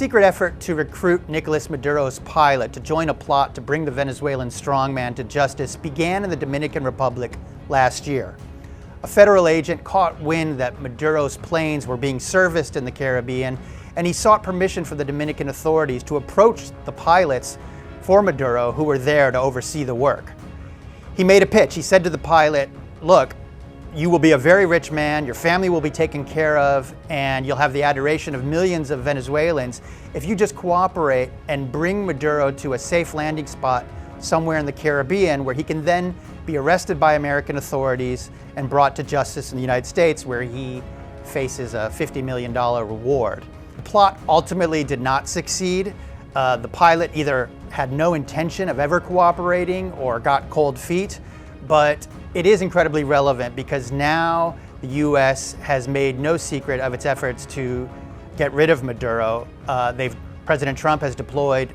secret effort to recruit Nicolas Maduro's pilot to join a plot to bring the Venezuelan strongman to justice began in the Dominican Republic last year. A federal agent caught wind that Maduro's planes were being serviced in the Caribbean, and he sought permission from the Dominican authorities to approach the pilots for Maduro who were there to oversee the work. He made a pitch. He said to the pilot, "Look, you will be a very rich man, your family will be taken care of, and you'll have the adoration of millions of Venezuelans if you just cooperate and bring Maduro to a safe landing spot somewhere in the Caribbean where he can then be arrested by American authorities and brought to justice in the United States, where he faces a $50 million reward." The plot ultimately did not succeed. The pilot either had no intention of ever cooperating or got cold feet, but it is incredibly relevant because now the U.S. has made no secret of its efforts to get rid of Maduro. President Trump has deployed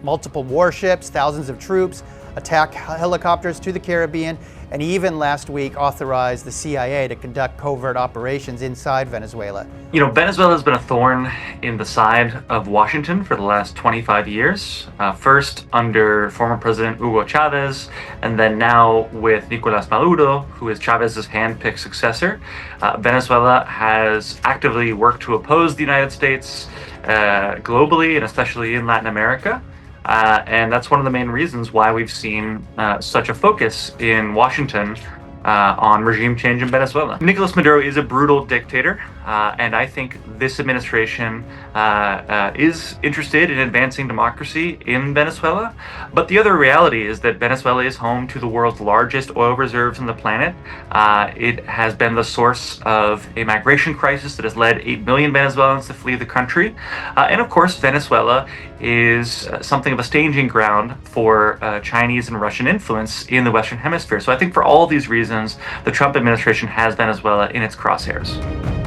multiple warships, thousands of troops, attack helicopters to the Caribbean, and even last week authorized the CIA to conduct covert operations inside Venezuela. You know, Venezuela has been a thorn in the side of Washington for the last 25 years. First under former President Hugo Chavez, and then now with Nicolas Maduro, who is Chavez's hand-picked successor. Venezuela has actively worked to oppose the United States globally, and especially in Latin America. And that's one of the main reasons why we've seen such a focus in Washington on regime change in Venezuela. Nicolas Maduro is a brutal dictator, and I think this administration is interested in advancing democracy in Venezuela. But the other reality is that Venezuela is home to the world's largest oil reserves on the planet. It has been the source of a migration crisis that has led 8 million Venezuelans to flee the country. And of course, Venezuela is something of a staging ground for Chinese and Russian influence in the Western Hemisphere. So I think for all these reasons, the Trump administration has Venezuela in its crosshairs.